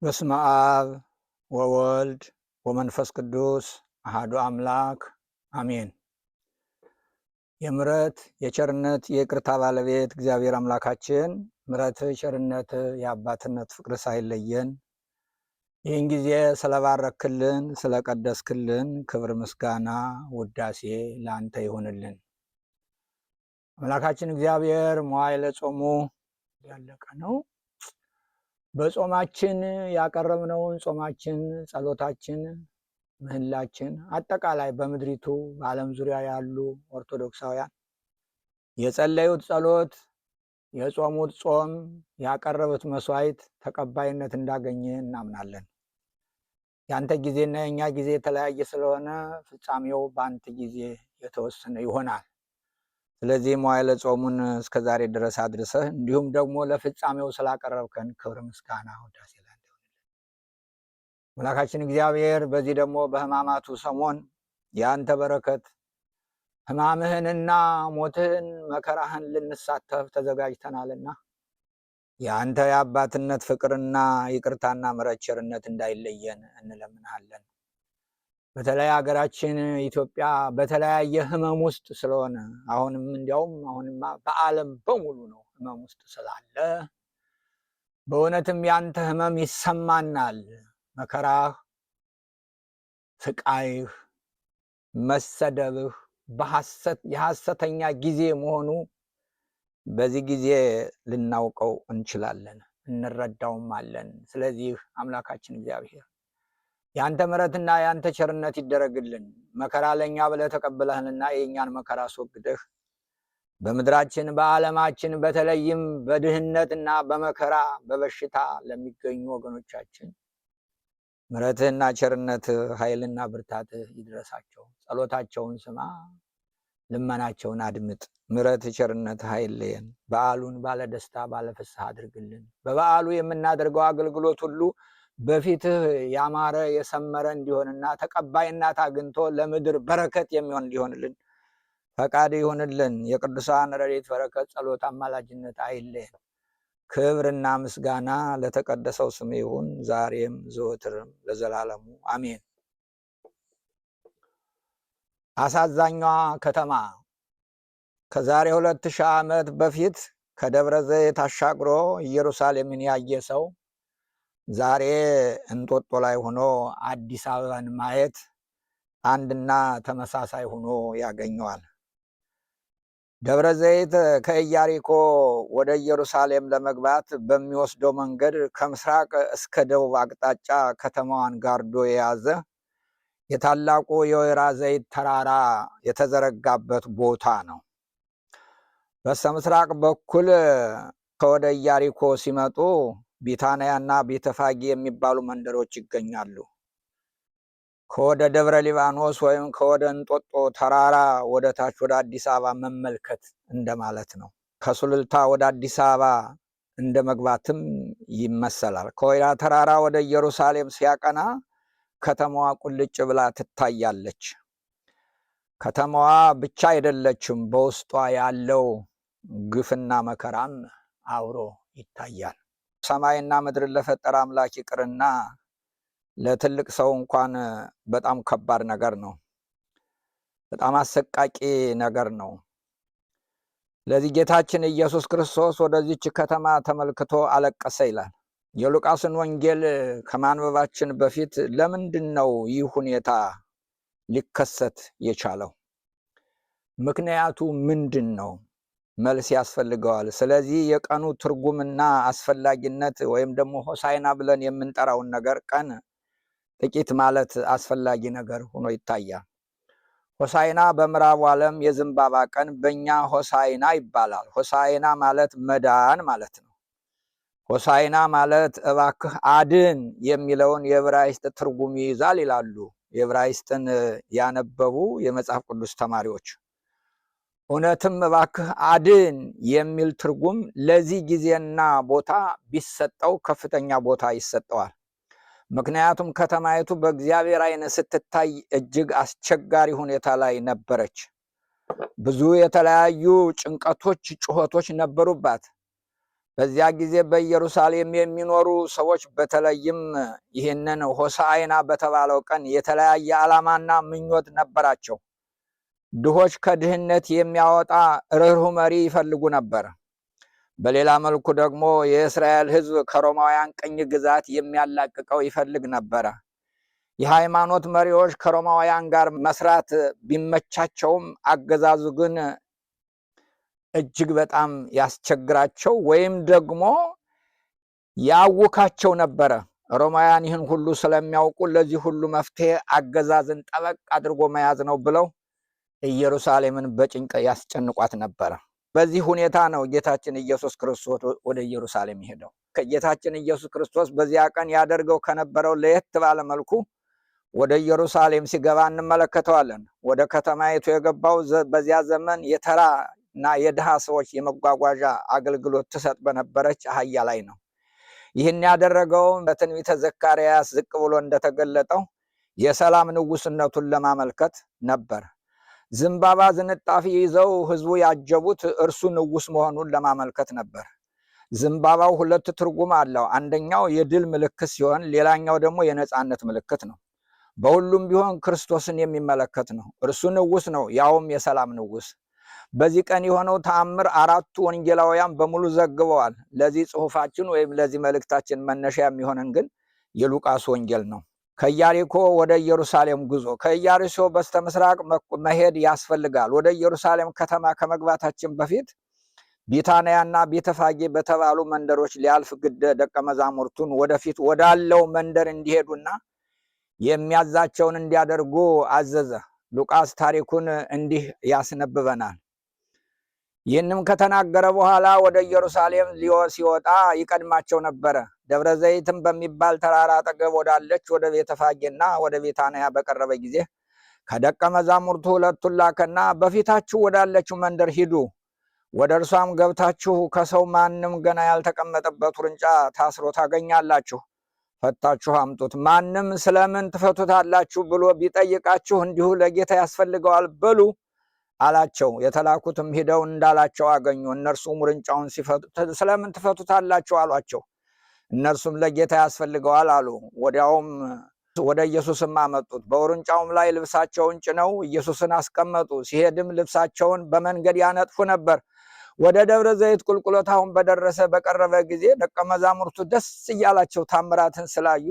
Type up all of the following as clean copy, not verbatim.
በስመ አብ ወወልድ ወመንፈስ ቅዱስ አሐዱ አምላክ አሜን። የምሕረት የቸርነት የይቅርታ ባለቤት እግዚአብሔር አምላካችን ምሕረት ቸርነት የአባትነት ፍቅር ሳይለየን ይህን ጊዜ ስለባረክልን ስለቀደስክልን ክብር ምስጋና ውዳሴ ለአንተ ይሁንልን። አምላካችን እግዚአብሔር መዋዕለ ጾሙ ያለቀ ነው። በጾማችን ያቀረብነውን ጾማችን፣ ጸሎታችን፣ ምህላችን አጠቃላይ በምድሪቱ በዓለም ዙሪያ ያሉ ኦርቶዶክሳውያን የጸለዩት ጸሎት፣ የጾሙት ጾም፣ ያቀረቡት መስዋዕት ተቀባይነት እንዳገኘ እናምናለን። ያንተ ጊዜና የኛ ጊዜ የተለያየ ስለሆነ ፍጻሜው በአንተ ጊዜ የተወሰነ ይሆናል። ስለዚህ መዋዕለ ጾሙን እስከዛሬ ድረስ አድርሰህ እንዲሁም ደግሞ ለፍጻሜው ስላቀረብከን ክብር ምስጋና ውዳሴ ላንተ ይሁን። አምላካችን እግዚአብሔር በዚህ ደግሞ በሕማማቱ ሰሞን የአንተ በረከት ሕማምህንና ሞትህን መከራህን ልንሳተፍ ተዘጋጅተናልና የአንተ የአባትነት ፍቅርና ይቅርታና ምሕረት ቸርነት እንዳይለየን እንለምንሃለን። በተለይ ሀገራችን ኢትዮጵያ በተለያየ ህመም ውስጥ ስለሆነ አሁንማ በዓለም በሙሉ ነው ህመም ውስጥ ስላለ በእውነትም ያንተ ህመም ይሰማናል። መከራህ፣ ስቃይህ፣ መሰደብህ የሐሰተኛ ጊዜ መሆኑ በዚህ ጊዜ ልናውቀው እንችላለን፣ እንረዳውም አለን። ስለዚህ አምላካችን እግዚአብሔር ያንተ ምሕረትና ያንተ ቸርነት ይደረግልን። መከራ ለኛ ብለህ ተቀብለህንና የኛን መከራ አስወግደህ በምድራችን በዓለማችን በተለይም በድህነትና በመከራ በበሽታ ለሚገኙ ወገኖቻችን ምሕረትህና ቸርነትህ ኃይልና ብርታትህ ይድረሳቸው። ጸሎታቸውን ስማ፣ ልመናቸውን አድምጥ። ምሕረት ቸርነትህ አይለየን። በዓሉን ባለደስታ ባለፍስሐ አድርግልን። በበዓሉ የምናደርገው አገልግሎት ሁሉ በፊትህ ያማረ የሰመረ እንዲሆንና ተቀባይነት አግኝቶ ለምድር በረከት የሚሆን እንዲሆንልን ፈቃድ ይሆንልን። የቅዱሳን ረድኤት በረከት ጸሎት አማላጅነት አይለየን። ክብርና ምስጋና ለተቀደሰው ስም ይሁን ዛሬም ዘወትርም ለዘላለሙ አሜን። አሳዛኟ ከተማ ከዛሬ 2000 ዓመት በፊት ከደብረ ዘይት አሻግሮ ኢየሩሳሌምን ያየ ሰው ዛሬ እንጦጦ ላይ ሆኖ አዲስ አበባን ማየት አንድና ተመሳሳይ ሆኖ ያገኘዋል። ደብረ ዘይት ከኢያሪኮ ወደ ኢየሩሳሌም ለመግባት በሚወስደው መንገድ ከምስራቅ እስከ ደቡብ አቅጣጫ ከተማዋን ጋርዶ የያዘ የታላቁ የወይራ ዘይት ተራራ የተዘረጋበት ቦታ ነው። በስተምስራቅ በኩል ከወደ ኢያሪኮ ሲመጡ ቢታንያና ቤተፋጌ የሚባሉ መንደሮች ይገኛሉ። ከወደ ደብረ ሊባኖስ ወይም ከወደ እንጦጦ ተራራ ወደ ታች ወደ አዲስ አበባ መመልከት እንደማለት ነው። ከሱሉልታ ወደ አዲስ አበባ እንደ መግባትም ይመሰላል። ከወይራ ተራራ ወደ ኢየሩሳሌም ሲያቀና ከተማዋ ቁልጭ ብላ ትታያለች። ከተማዋ ብቻ አይደለችም፣ በውስጧ ያለው ግፍና መከራም አብሮ ይታያል። ሰማይና ምድርን ለፈጠረ አምላክ ይቅርና ለትልቅ ሰው እንኳን በጣም ከባድ ነገር ነው። በጣም አሰቃቂ ነገር ነው። ለዚህ ጌታችን ኢየሱስ ክርስቶስ ወደዚች ከተማ ተመልክቶ አለቀሰ ይላል። የሉቃስን ወንጌል ከማንበባችን በፊት ለምንድን ነው ይህ ሁኔታ ሊከሰት የቻለው? ምክንያቱ ምንድን ነው? መልስ ያስፈልገዋል። ስለዚህ የቀኑ ትርጉምና አስፈላጊነት ወይም ደግሞ ሆሳዕና ብለን የምንጠራውን ነገር ቀን ጥቂት ማለት አስፈላጊ ነገር ሆኖ ይታያል። ሆሳዕና በምዕራቡ ዓለም የዘንባባ ቀን፣ በእኛ ሆሳዕና ይባላል። ሆሳዕና ማለት መዳን ማለት ነው። ሆሳዕና ማለት እባክህ አድን የሚለውን የዕብራይስጥ ትርጉም ይይዛል ይላሉ የዕብራይስጥን ያነበቡ የመጽሐፍ ቅዱስ ተማሪዎች። እውነትም እባክህ አድን የሚል ትርጉም ለዚህ ጊዜና ቦታ ቢሰጠው ከፍተኛ ቦታ ይሰጠዋል። ምክንያቱም ከተማይቱ በእግዚአብሔር ዓይን ስትታይ እጅግ አስቸጋሪ ሁኔታ ላይ ነበረች። ብዙ የተለያዩ ጭንቀቶች፣ ጩኸቶች ነበሩባት። በዚያ ጊዜ በኢየሩሳሌም የሚኖሩ ሰዎች በተለይም ይህንን ሆሳዕና በተባለው ቀን የተለያየ ዓላማና ምኞት ነበራቸው። ድሆች ከድህነት የሚያወጣ ርኅሩህ መሪ ይፈልጉ ነበር። በሌላ መልኩ ደግሞ የእስራኤል ሕዝብ ከሮማውያን ቅኝ ግዛት የሚያላቅቀው ይፈልግ ነበረ። የሃይማኖት መሪዎች ከሮማውያን ጋር መስራት ቢመቻቸውም አገዛዙ ግን እጅግ በጣም ያስቸግራቸው ወይም ደግሞ ያውካቸው ነበረ። ሮማውያን ይህን ሁሉ ስለሚያውቁ ለዚህ ሁሉ መፍትሄ አገዛዝን ጠበቅ አድርጎ መያዝ ነው ብለው ኢየሩሳሌምን በጭንቅ ያስጨንቋት ነበረ። በዚህ ሁኔታ ነው ጌታችን ኢየሱስ ክርስቶስ ወደ ኢየሩሳሌም ሄደው። ጌታችን ኢየሱስ ክርስቶስ በዚያ ቀን ያደርገው ከነበረው ለየት ባለ መልኩ ወደ ኢየሩሳሌም ሲገባ እንመለከተዋለን። ወደ ከተማይቱ የገባው በዚያ ዘመን የተራ እና የድሃ ሰዎች የመጓጓዣ አገልግሎት ትሰጥ በነበረች አህያ ላይ ነው። ይህን ያደረገው በትንቢተ ዘካርያስ ዝቅ ብሎ እንደተገለጠው የሰላም ንጉስነቱን ለማመልከት ነበር። ዘንባባ ዝንጣፊ ይዘው ህዝቡ ያጀቡት እርሱ ንጉስ መሆኑን ለማመልከት ነበር። ዘንባባው ሁለት ትርጉም አለው። አንደኛው የድል ምልክት ሲሆን፣ ሌላኛው ደግሞ የነፃነት ምልክት ነው። በሁሉም ቢሆን ክርስቶስን የሚመለከት ነው። እርሱ ንጉስ ነው፣ ያውም የሰላም ንጉስ። በዚህ ቀን የሆነው ተአምር አራቱ ወንጌላውያን በሙሉ ዘግበዋል። ለዚህ ጽሑፋችን ወይም ለዚህ መልእክታችን መነሻ የሚሆነን ግን የሉቃስ ወንጌል ነው። ከኢያሪኮ ወደ ኢየሩሳሌም ጉዞ። ከኢያሪኮ በስተምስራቅ መሄድ ያስፈልጋል። ወደ ኢየሩሳሌም ከተማ ከመግባታችን በፊት ቢታንያና ቤተፋጌ በተባሉ መንደሮች ሊያልፍ ግድ ደቀ መዛሙርቱን ወደፊት ወዳለው መንደር እንዲሄዱና የሚያዛቸውን እንዲያደርጉ አዘዘ። ሉቃስ ታሪኩን እንዲህ ያስነብበናል። ይህንም ከተናገረ በኋላ ወደ ኢየሩሳሌም ሲወጣ ይቀድማቸው ነበረ። ደብረ ዘይትም በሚባል ተራራ አጠገብ ወዳለች ወደ ቤተፋጌና ወደ ቤታንያ በቀረበ ጊዜ ከደቀ መዛሙርቱ ሁለቱን ላከና በፊታችሁ ወዳለችው መንደር ሂዱ፣ ወደ እርሷም ገብታችሁ ከሰው ማንም ገና ያልተቀመጠበት ውርንጫ ታስሮ ታገኛላችሁ፣ ፈታችሁ አምጡት። ማንም ስለምን ትፈቱታላችሁ ብሎ ቢጠይቃችሁ እንዲሁ ለጌታ ያስፈልገዋል በሉ አላቸው። የተላኩትም ሂደው እንዳላቸው አገኙ። እነርሱም ውርንጫውን ሲፈቱት ስለምን ትፈቱታላችሁ አሏቸው። እነርሱም ለጌታ ያስፈልገዋል አሉ። ወዲያውም ወደ ኢየሱስም አመጡት። በውርንጫውም ላይ ልብሳቸውን ጭነው ኢየሱስን አስቀመጡ። ሲሄድም ልብሳቸውን በመንገድ ያነጥፉ ነበር። ወደ ደብረ ዘይት ቁልቁለታውን በቀረበ ጊዜ ደቀ መዛሙርቱ ደስ እያላቸው ታምራትን ስላዩ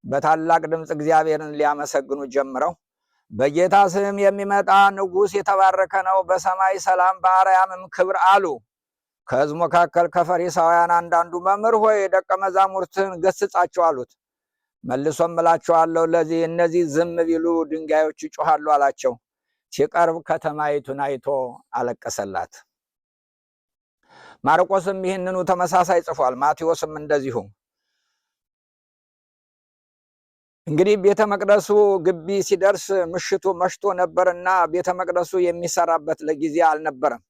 በታላቅ ድምፅ እግዚአብሔርን ሊያመሰግኑ ጀምረው በጌታ ስም የሚመጣ ንጉሥ የተባረከ ነው፣ በሰማይ ሰላም በአርያምም ክብር አሉ። ከሕዝቡ መካከል ከፈሪሳውያን አንዳንዱ መምህር ሆይ ደቀ መዛሙርትን ገስጻቸው አሉት። መልሶም እላቸዋለሁ እነዚህ ዝም ቢሉ ድንጋዮች ይጮሃሉ አላቸው። ሲቀርብ ከተማይቱን አይቶ አለቀሰላት። ማርቆስም ይህንኑ ተመሳሳይ ጽፏል። ማቴዎስም እንደዚሁ። እንግዲህ ቤተ መቅደሱ ግቢ ሲደርስ ምሽቱ መሽቶ ነበርና ቤተ መቅደሱ የሚሰራበት ለጊዜ አልነበረም፣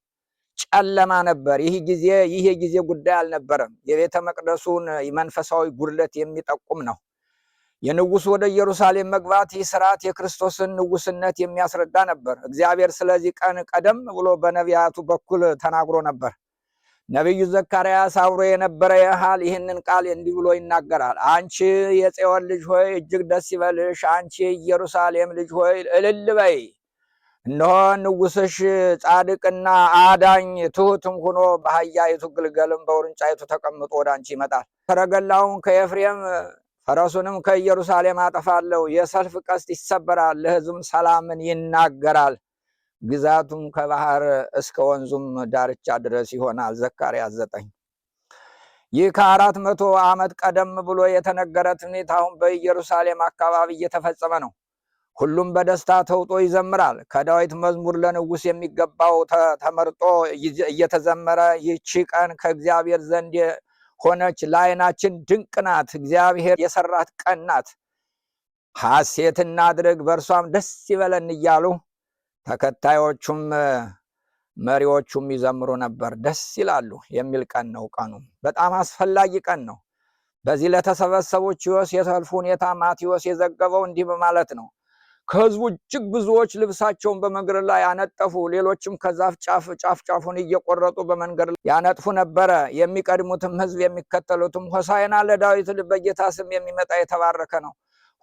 ጨለማ ነበር። ይህ የጊዜ ጉዳይ አልነበረም። የቤተ መቅደሱን መንፈሳዊ ጉድለት የሚጠቁም ነው። የንጉሥ ወደ ኢየሩሳሌም መግባት ይህ ስርዓት የክርስቶስን ንጉስነት የሚያስረዳ ነበር። እግዚአብሔር ስለዚህ ቀን ቀደም ብሎ በነቢያቱ በኩል ተናግሮ ነበር። ነቢዩ ዘካርያስ አብሮ የነበረ ያህል ይህንን ቃል እንዲህ ብሎ ይናገራል። አንቺ የጽዮን ልጅ ሆይ እጅግ ደስ ይበልሽ፣ አንቺ የኢየሩሳሌም ልጅ ሆይ እልል በይ። እነሆ ንጉሥሽ ጻድቅና አዳኝ ትሑትም ሆኖ በአህያይቱ ግልገልም በውርንጫይቱ ተቀምጦ ወደ አንቺ ይመጣል። ሰረገላውን ከኤፍሬም ፈረሱንም ከኢየሩሳሌም አጠፋለሁ። የሰልፍ ቀስት ይሰበራል፣ ለሕዝብም ሰላምን ይናገራል። ግዛቱም ከባህር እስከ ወንዙም ዳርቻ ድረስ ይሆናል። ዘካርያስ 9። ይህ ከ400 ዓመት ቀደም ብሎ የተነገረ ትንቢት አሁን በኢየሩሳሌም አካባቢ እየተፈጸመ ነው። ሁሉም በደስታ ተውጦ ይዘምራል። ከዳዊት መዝሙር ለንጉሥ የሚገባው ተመርጦ እየተዘመረ ይህች ቀን ከእግዚአብሔር ዘንድ ሆነች፣ ለዓይናችን ድንቅ ናት፣ እግዚአብሔር የሰራት ቀን ናት፣ ሐሴት እናድርግ በእርሷም ደስ ይበለን እያሉ ተከታዮቹም መሪዎቹም ይዘምሩ ነበር። ደስ ይላሉ የሚል ቀን ነው። ቀኑ በጣም አስፈላጊ ቀን ነው። በዚህ ለተሰበሰቡት የሰልፉ ሁኔታ ማቴዎስ የዘገበው እንዲህ በማለት ነው። ከህዝቡ እጅግ ብዙዎች ልብሳቸውን በመንገድ ላይ ያነጠፉ፣ ሌሎችም ከዛፍ ጫፉን እየቆረጡ በመንገድ ላይ ያነጥፉ ነበረ። የሚቀድሙትም ህዝብ የሚከተሉትም ሆሳዕና ለዳዊት በጌታ ስም የሚመጣ የተባረከ ነው፣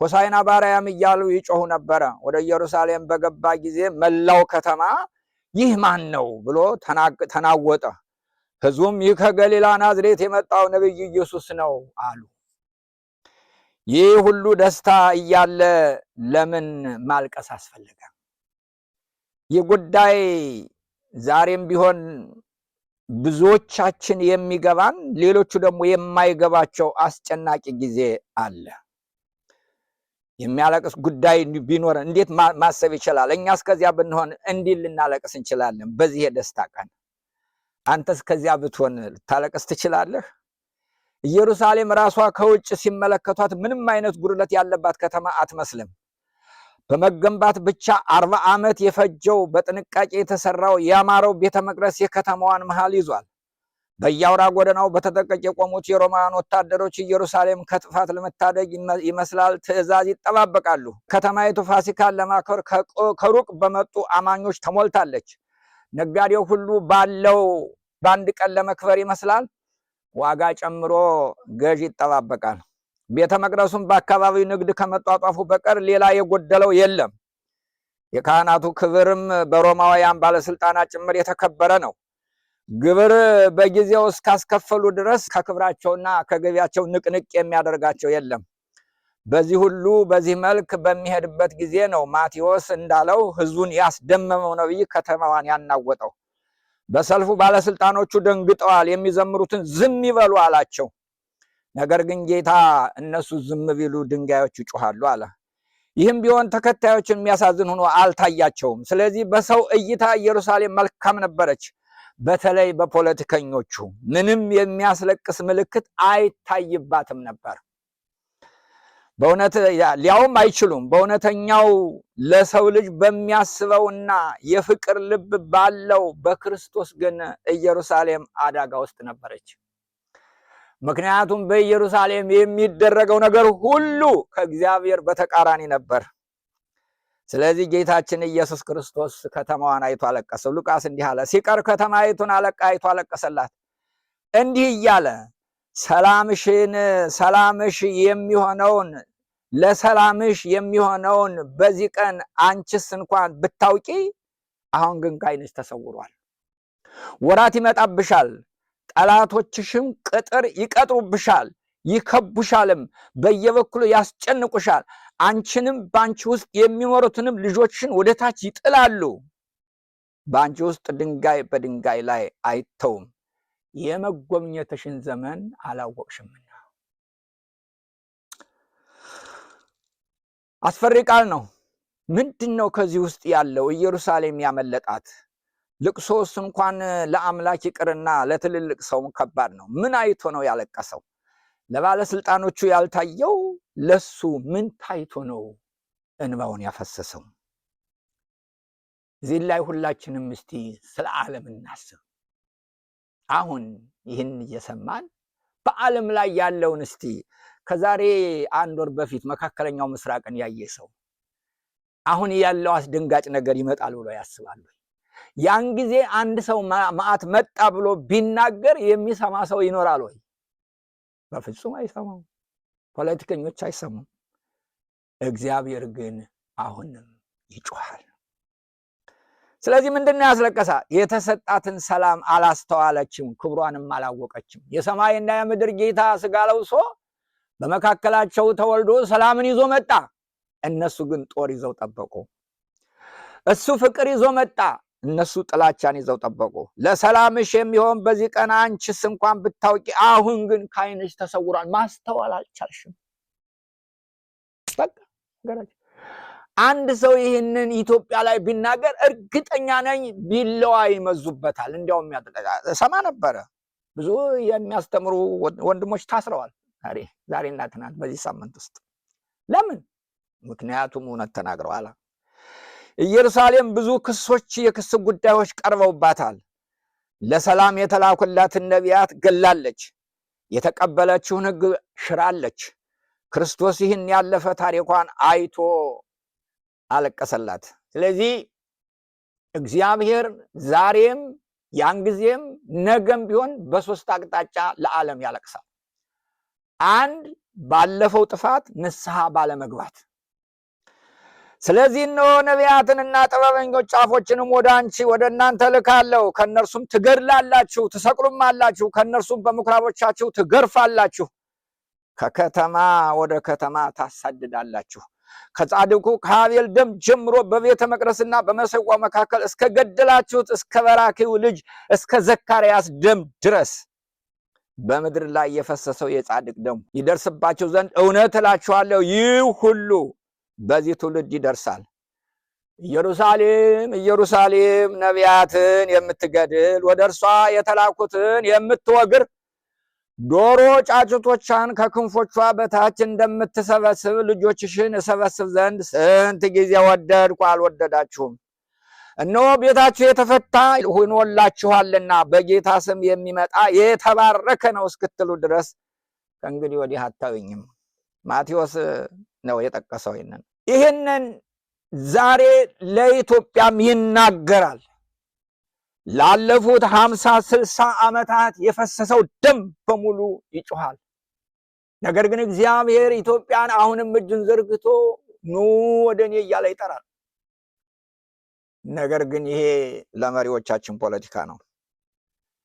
ሆሳዕና በአርያም እያሉ ይጮሁ ነበረ። ወደ ኢየሩሳሌም በገባ ጊዜ መላው ከተማ ይህ ማን ነው ብሎ ተናወጠ። ህዝቡም ይህ ከገሊላ ናዝሬት የመጣው ነቢይ ኢየሱስ ነው አሉ። ይህ ሁሉ ደስታ እያለ ለምን ማልቀስ አስፈለገ? ይህ ጉዳይ ዛሬም ቢሆን ብዙዎቻችን የሚገባን፣ ሌሎቹ ደግሞ የማይገባቸው አስጨናቂ ጊዜ አለ። የሚያለቅስ ጉዳይ ቢኖር እንዴት ማሰብ ይችላል? እኛ እስከዚያ ብንሆን እንዲህ ልናለቅስ እንችላለን በዚህ የደስታ ቀን። አንተ እስከዚያ ብትሆን ልታለቅስ ትችላለህ? ኢየሩሳሌም ራሷ ከውጭ ሲመለከቷት ምንም አይነት ጉድለት ያለባት ከተማ አትመስልም። በመገንባት ብቻ 40 ዓመት የፈጀው በጥንቃቄ የተሰራው ያማረው ቤተ መቅደስ የከተማዋን መሃል ይዟል። በየአውራ ጎዳናው በተጠንቀቅ የቆሙት የሮማውያን ወታደሮች ኢየሩሳሌም ከጥፋት ለመታደግ ይመስላል ትእዛዝ ይጠባበቃሉ። ከተማይቱ ፋሲካን ለማክበር ከሩቅ በመጡ አማኞች ተሞልታለች። ነጋዴው ሁሉ ባለው በአንድ ቀን ለመክበር ይመስላል ዋጋ ጨምሮ ገዥ ይጠባበቃል። ቤተ መቅደሱም በአካባቢው ንግድ ከመጧጧፉ በቀር ሌላ የጎደለው የለም። የካህናቱ ክብርም በሮማውያን ባለስልጣናት ጭምር የተከበረ ነው። ግብር በጊዜው እስካስከፈሉ ድረስ ከክብራቸውና ከገቢያቸው ንቅንቅ የሚያደርጋቸው የለም። በዚህ ሁሉ በዚህ መልክ በሚሄድበት ጊዜ ነው ማቴዎስ እንዳለው ህዝቡን ያስደመመው ነቢይ ከተማዋን ያናወጠው። በሰልፉ ባለስልጣኖቹ ደንግጠዋል፣ የሚዘምሩትን ዝም ይበሉ አላቸው። ነገር ግን ጌታ እነሱ ዝም ቢሉ ድንጋዮች ይጮሃሉ አለ። ይህም ቢሆን ተከታዮችን የሚያሳዝን ሆኖ አልታያቸውም። ስለዚህ በሰው እይታ ኢየሩሳሌም መልካም ነበረች። በተለይ በፖለቲከኞቹ ምንም የሚያስለቅስ ምልክት አይታይባትም ነበር። በእውነት ሊያውም አይችሉም። በእውነተኛው ለሰው ልጅ በሚያስበውና የፍቅር ልብ ባለው በክርስቶስ ግን ኢየሩሳሌም አደጋ ውስጥ ነበረች። ምክንያቱም በኢየሩሳሌም የሚደረገው ነገር ሁሉ ከእግዚአብሔር በተቃራኒ ነበር። ስለዚህ ጌታችን ኢየሱስ ክርስቶስ ከተማዋን አይቶ አለቀሰ። ሉቃስ እንዲህ አለ፣ ሲቀር ከተማይቱን አይቶ አለቀሰላት እንዲህ እያለ ሰላምሽ የሚሆነውን ለሰላምሽ የሚሆነውን በዚህ ቀን አንቺስ እንኳን ብታውቂ፣ አሁን ግን ከዓይንሽ ተሰውሯል። ወራት ይመጣብሻል፣ ጠላቶችሽም ቅጥር ይቀጥሩብሻል፣ ይከቡሻልም፣ በየበኩሉ ያስጨንቁሻል። አንቺንም በአንቺ ውስጥ የሚኖሩትንም ልጆችሽን ወደ ታች ይጥላሉ። በአንቺ ውስጥ ድንጋይ በድንጋይ ላይ አይተውም፣ የመጎብኘትሽን ዘመን አላወቅሽምና። አስፈሪ ቃል ነው። ምንድን ነው ከዚህ ውስጥ ያለው? ኢየሩሳሌም ያመለጣት ልቅሶስ እንኳን ለአምላክ ይቅርና ለትልልቅ ሰውም ከባድ ነው። ምን አይቶ ነው ያለቀሰው? ለባለስልጣኖቹ ያልታየው ለሱ ምን ታይቶ ነው እንባውን ያፈሰሰው? እዚህ ላይ ሁላችንም እስቲ ስለ ዓለም እናስብ። አሁን ይህን እየሰማን በዓለም ላይ ያለውን እስቲ ከዛሬ 1 ወር በፊት መካከለኛው ምስራቅን ያየ ሰው አሁን ያለው አስደንጋጭ ነገር ይመጣል ብሎ ያስባሉ? ያን ጊዜ አንድ ሰው መዓት መጣ ብሎ ቢናገር የሚሰማ ሰው ይኖራል ወይ? በፍጹም አይሰማም። ፖለቲከኞች አይሰሙም። እግዚአብሔር ግን አሁንም ይጮሃል። ስለዚህ ምንድነው ያስለቀሳ? የተሰጣትን ሰላም አላስተዋለችም፣ ክብሯንም አላወቀችም። የሰማይና የምድር ጌታ ስጋ ለብሶ በመካከላቸው ተወልዶ ሰላምን ይዞ መጣ። እነሱ ግን ጦር ይዘው ጠበቁ። እሱ ፍቅር ይዞ መጣ፣ እነሱ ጥላቻን ይዘው ጠበቁ። ለሰላምሽ የሚሆን በዚህ ቀን አንቺስ እንኳን ብታውቂ፣ አሁን ግን ከዓይንሽ ተሰውሯል። ማስተዋል አልቻልሽም። በቃ አንድ ሰው ይህንን ኢትዮጵያ ላይ ቢናገር እርግጠኛ ነኝ ቢላዋ ይመዙበታል። እንዲያውም ሰማ ነበረ። ብዙ የሚያስተምሩ ወንድሞች ታስረዋል ዛሬና ትናንት በዚህ ሳምንት ውስጥ። ለምን? ምክንያቱም እውነት ተናግረዋል። ኢየሩሳሌም ብዙ ክሶች፣ የክስ ጉዳዮች ቀርበውባታል። ለሰላም የተላኩላትን ነቢያት ገላለች። የተቀበለችውን ሕግ ሽራለች። ክርስቶስ ይህን ያለፈ ታሪኳን አይቶ አለቀሰላት። ስለዚህ እግዚአብሔር ዛሬም ያን ጊዜም ነገም ቢሆን በሶስት አቅጣጫ ለዓለም ያለቅሳል። አንድ ባለፈው ጥፋት ንስሐ ባለመግባት። ስለዚህ እነሆ ነቢያትንና ጥበበኞች ጫፎችንም ወደ አንቺ ወደ እናንተ ልካለሁ፣ ከእነርሱም ትገድላላችሁ፣ ትሰቅሉማላችሁ፣ ከእነርሱም በምኩራቦቻችሁ ትገርፋላችሁ፣ ከከተማ ወደ ከተማ ታሳድዳላችሁ። ከጻድቁ ከአቤል ደም ጀምሮ በቤተ መቅደስና በመሰዊያው መካከል እስከ ገደላችሁት እስከ በራኪው ልጅ እስከ ዘካርያስ ደም ድረስ በምድር ላይ የፈሰሰው የጻድቅ ደም ይደርስባችሁ ዘንድ እውነት እላችኋለሁ ይህ ሁሉ በዚህ ትውልድ ይደርሳል። ኢየሩሳሌም ኢየሩሳሌም ነቢያትን የምትገድል ወደ እርሷ የተላኩትን የምትወግር ዶሮ ጫጩቶቿን ከክንፎቿ በታች እንደምትሰበስብ ልጆችሽን እሰበስብ ዘንድ ስንት ጊዜ ወደድኩ፣ አልወደዳችሁም። እነሆ ቤታችሁ የተፈታ ሆኖላችኋልና በጌታ ስም የሚመጣ የተባረከ ነው እስክትሉ ድረስ ከእንግዲህ ወዲህ አታዩኝም። ማቴዎስ ነው የጠቀሰው። ይህንን ዛሬ ለኢትዮጵያም ይናገራል። ላለፉት 50-60 ዓመታት የፈሰሰው ደም በሙሉ ይጮሃል። ነገር ግን እግዚአብሔር ኢትዮጵያን አሁንም እጁን ዘርግቶ ኑ ወደኔ እያለ ይጠራል። ነገር ግን ይሄ ለመሪዎቻችን ፖለቲካ ነው፣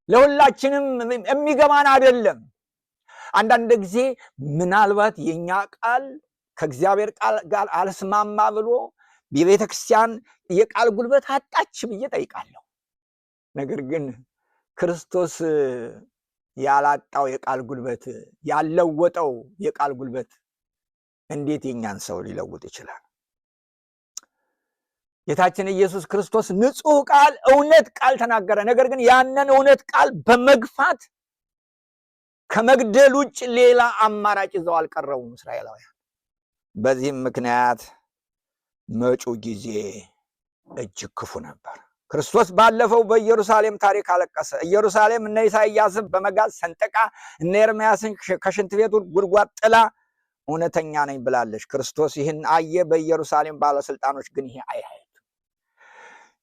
ለሁላችንም የሚገባን አይደለም። አንዳንድ ጊዜ ምናልባት የኛ ቃል ከእግዚአብሔር ቃል ጋር አልስማማ ብሎ የቤተ ክርስቲያን የቃል ጉልበት አጣች ብዬ ጠይቃለሁ። ነገር ግን ክርስቶስ ያላጣው የቃል ጉልበት ያለወጠው የቃል ጉልበት እንዴት የኛን ሰው ሊለውጥ ይችላል? ጌታችን ኢየሱስ ክርስቶስ ንጹሕ ቃል እውነት ቃል ተናገረ። ነገር ግን ያንን እውነት ቃል በመግፋት ከመግደል ውጭ ሌላ አማራጭ ይዘው አልቀረቡም እስራኤላውያን። በዚህም ምክንያት መጪው ጊዜ እጅግ ክፉ ነበር። ክርስቶስ ባለፈው በኢየሩሳሌም ታሪክ አለቀሰ። ኢየሩሳሌም እነ ኢሳይያስን በመጋዝ ሰንጥቃ እነ ኤርምያስን ከሽንት ቤቱ ጉድጓድ ጥላ እውነተኛ ነኝ ብላለች። ክርስቶስ ይህን አየ። በኢየሩሳሌም ባለስልጣኖች ግን ይሄ አያዩትም።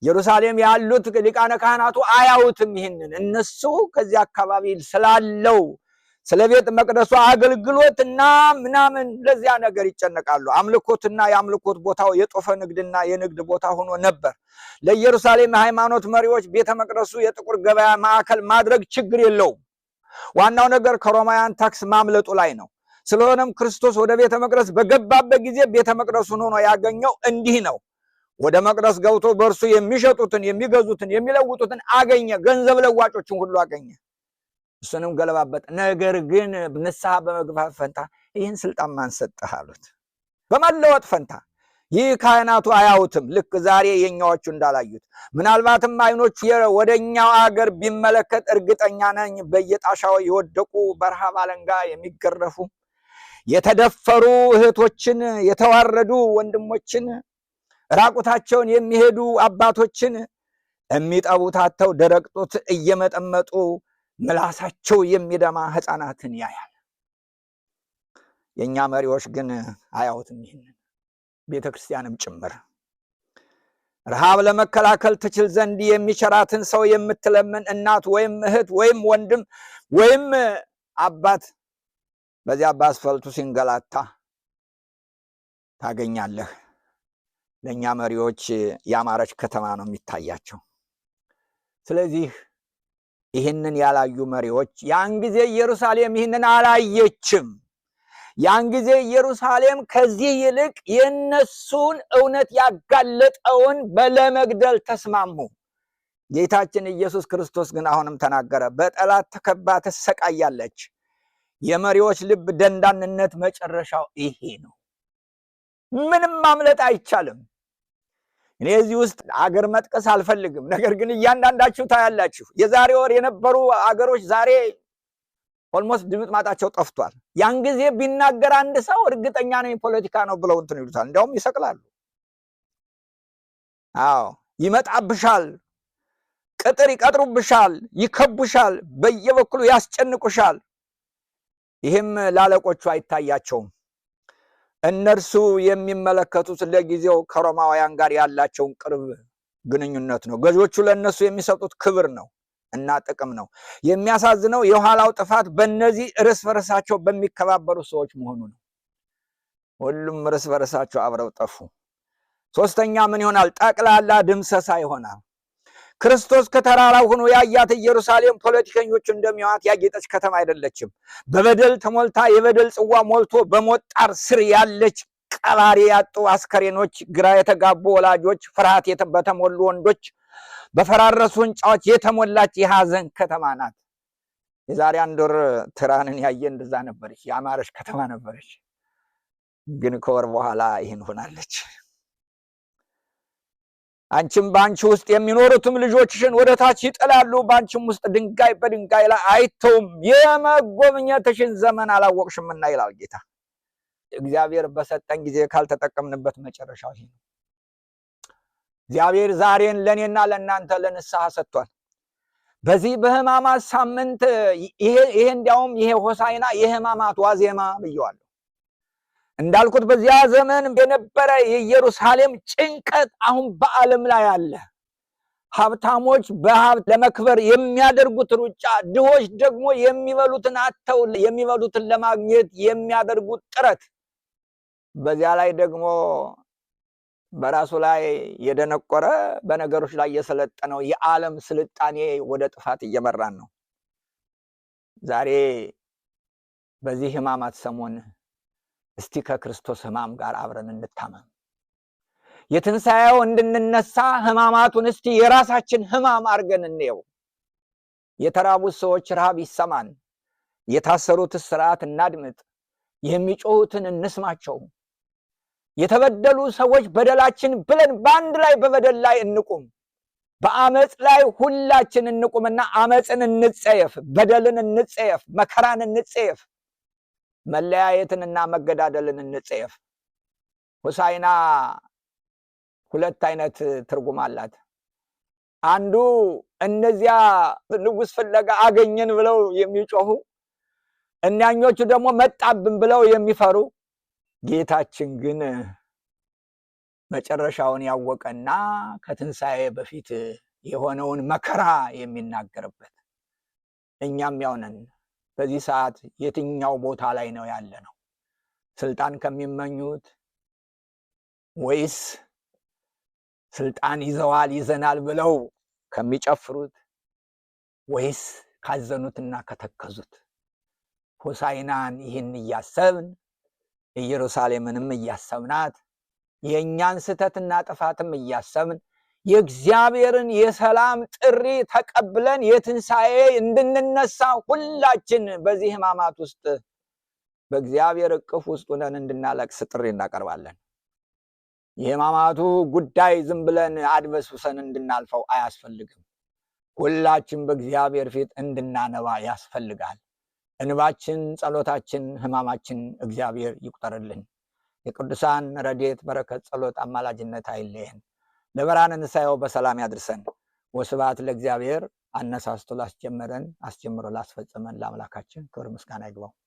ኢየሩሳሌም ያሉት ሊቃነ ካህናቱ አያዩትም። ይህንን እነሱ ከዚህ አካባቢ ስላለው ስለ ቤተ መቅደሱ አገልግሎትና ምናምን ለዚያ ነገር ይጨነቃሉ። አምልኮትና የአምልኮት ቦታው የጦፈ ንግድና የንግድ ቦታ ሆኖ ነበር። ለኢየሩሳሌም ሃይማኖት መሪዎች ቤተ መቅደሱ የጥቁር ገበያ ማዕከል ማድረግ ችግር የለውም። ዋናው ነገር ከሮማውያን ታክስ ማምለጡ ላይ ነው። ስለሆነም ክርስቶስ ወደ ቤተ መቅደስ በገባበት ጊዜ ቤተ መቅደሱን ሆኖ ያገኘው እንዲህ ነው። ወደ መቅደስ ገብቶ በእርሱ የሚሸጡትን፣ የሚገዙትን፣ የሚለውጡትን አገኘ። ገንዘብ ለዋጮችን ሁሉ አገኘ። እሱንም ገለባበጥ። ነገር ግን ንስሐ በመግባት ፈንታ ይህን ስልጣን ማን ሰጠህ አሉት። በመለወጥ ፈንታ ይህ ካህናቱ አያዩትም። ልክ ዛሬ የኛዎቹ እንዳላዩት ምናልባትም አይኖቹ ወደኛው አገር ቢመለከት እርግጠኛ ነኝ በየጣሻው የወደቁ በረሃብ አለንጋ የሚገረፉ የተደፈሩ እህቶችን፣ የተዋረዱ ወንድሞችን፣ ራቁታቸውን የሚሄዱ አባቶችን የሚጠቡት አጥተው ደረቅ ጡት እየመጠመጡ ምላሳቸው የሚደማ ህፃናትን ያያል። የኛ መሪዎች ግን አያዩትም። ይህንን ቤተ ክርስቲያንም ጭምር ረሃብ ለመከላከል ትችል ዘንድ የሚቸራትን ሰው የምትለምን እናት ወይም እህት ወይም ወንድም ወይም አባት በዚያ በአስፋልቱ ሲንገላታ ታገኛለህ። ለኛ መሪዎች ያማረች ከተማ ነው የሚታያቸው። ስለዚህ ይህንን ያላዩ መሪዎች ያን ጊዜ ኢየሩሳሌም ይህንን አላየችም። ያን ጊዜ ኢየሩሳሌም ከዚህ ይልቅ የነሱን እውነት ያጋለጠውን ለመግደል ተስማሙ። ጌታችን ኢየሱስ ክርስቶስ ግን አሁንም ተናገረ። በጠላት ተከባ ትሰቃያለች። የመሪዎች ልብ ደንዳንነት መጨረሻው ይሄ ነው። ምንም ማምለጥ አይቻልም። እኔ እዚህ ውስጥ አገር መጥቀስ አልፈልግም። ነገር ግን እያንዳንዳችሁ ታያላችሁ። የዛሬ ወር የነበሩ አገሮች ዛሬ ኦልሞስት ድምጥ ማጣቸው ጠፍቷል። ያን ጊዜ ቢናገር አንድ ሰው እርግጠኛ ነኝ ፖለቲካ ነው ብለው እንትን ይሉታል። እንዲያውም ይሰቅላሉ። አዎ ይመጣብሻል፣ ቅጥር ይቀጥሩብሻል፣ ይከቡሻል፣ በየበኩሉ ያስጨንቁሻል። ይህም ላለቆቹ አይታያቸውም። እነርሱ የሚመለከቱት ለጊዜው ከሮማውያን ጋር ያላቸውን ቅርብ ግንኙነት ነው። ገዢዎቹ ለእነሱ የሚሰጡት ክብር ነው እና ጥቅም ነው። የሚያሳዝነው የኋላው ጥፋት በእነዚህ እርስ በርሳቸው በሚከባበሩ ሰዎች መሆኑ ነው። ሁሉም እርስ በርሳቸው አብረው ጠፉ። ሶስተኛ ምን ይሆናል? ጠቅላላ ድምሰሳ ይሆናል። ክርስቶስ ከተራራው ሆኖ ያያት ኢየሩሳሌም ፖለቲከኞች እንደሚያዋት ያጌጠች ከተማ አይደለችም። በበደል ተሞልታ የበደል ጽዋ ሞልቶ በሞት ጣር ስር ያለች ቀባሪ ያጡ አስከሬኖች፣ ግራ የተጋቡ ወላጆች፣ ፍርሃት በተሞሉ ወንዶች፣ በፈራረሱ ህንፃዎች የተሞላች የሐዘን ከተማ ናት። የዛሬ 1 ወር ትራንን ያየ እንደዛ ነበረች፣ ያማረች ከተማ ነበረች። ግን ከወር በኋላ ይህን ሆናለች። አንቺም በአንቺ ውስጥ የሚኖሩትም ልጆችሽን ወደ ታች ይጥላሉ፣ በአንቺም ውስጥ ድንጋይ በድንጋይ ላይ አይተውም፣ የመጎብኘትሽን ዘመን አላወቅሽምና ይላል ጌታ። እግዚአብሔር በሰጠን ጊዜ ካልተጠቀምንበት መጨረሻው ይሄ ነው። እግዚአብሔር ዛሬን ለእኔና ለእናንተ ለንስሐ ሰጥቷል። በዚህ በሕማማት ሳምንት ይሄ እንዲያውም ይሄ ሆሳዕና የሕማማት ዋዜማ ብየዋለሁ። እንዳልኩት በዚያ ዘመን የነበረ የኢየሩሳሌም ጭንቀት አሁን በዓለም ላይ አለ። ሀብታሞች በሀብት ለመክበር የሚያደርጉት ሩጫ፣ ድሆች ደግሞ የሚበሉትን አጥተው የሚበሉትን ለማግኘት የሚያደርጉት ጥረት፣ በዚያ ላይ ደግሞ በራሱ ላይ የደነቆረ በነገሮች ላይ የሰለጠነው የዓለም ስልጣኔ ወደ ጥፋት እየመራን ነው። ዛሬ በዚህ ሕማማት ሰሞን እስቲ ከክርስቶስ ሕማም ጋር አብረን እንታመም። የትንሣኤው እንድንነሳ ሕማማቱን እስቲ የራሳችን ሕማም አድርገን እንየው። የተራቡት ሰዎች ረሃብ ይሰማን፣ የታሰሩት እስራት እናድምጥ፣ የሚጮሁትን እንስማቸው። የተበደሉ ሰዎች በደላችን ብለን በአንድ ላይ በበደል ላይ እንቁም። በአመፅ ላይ ሁላችን እንቁምና አመፅን እንጸየፍ፣ በደልን እንጸየፍ፣ መከራን እንጸየፍ፣ መለያየትንና መገዳደልን እንጸየፍ። ሆሳዕና 2 አይነት ትርጉም አላት። አንዱ እነዚያ ንጉሥ ፍለጋ አገኘን ብለው የሚጮሁ፣ እኛኞቹ ደግሞ መጣብን ብለው የሚፈሩ፣ ጌታችን ግን መጨረሻውን ያወቀና ከትንሣኤ በፊት የሆነውን መከራ የሚናገርበት። እኛም ያው ነን። በዚህ ሰዓት የትኛው ቦታ ላይ ነው ያለ ነው? ስልጣን ከሚመኙት ወይስ ስልጣን ይዘዋል ይዘናል ብለው ከሚጨፍሩት ወይስ ካዘኑትና ከተከዙት? ሆሳዕናን ይህን እያሰብን ኢየሩሳሌምንም እያሰብናት የእኛን ስተትና ጥፋትም እያሰብን የእግዚአብሔርን የሰላም ጥሪ ተቀብለን የትንሣኤ እንድንነሳ ሁላችን በዚህ ሕማማት ውስጥ በእግዚአብሔር እቅፍ ውስጥ ሆነን እንድናለቅስ ጥሪ እናቀርባለን። የሕማማቱ ጉዳይ ዝም ብለን አድበስብሰን እንድናልፈው አያስፈልግም። ሁላችን በእግዚአብሔር ፊት እንድናነባ ያስፈልጋል። እንባችን፣ ጸሎታችን፣ ሕማማችን እግዚአብሔር ይቁጠርልን። የቅዱሳን ረድኤት፣ በረከት፣ ጸሎት፣ አማላጅነት አይለየን። ለብርሃነ ትንሣኤው በሰላም ያድርሰን። ወስብሐት ለእግዚአብሔር። አነሳስቶ ላስጀመረን አስጀምሮ ላስፈጸመን ለአምላካችን ክብር ምስጋና ይግባው።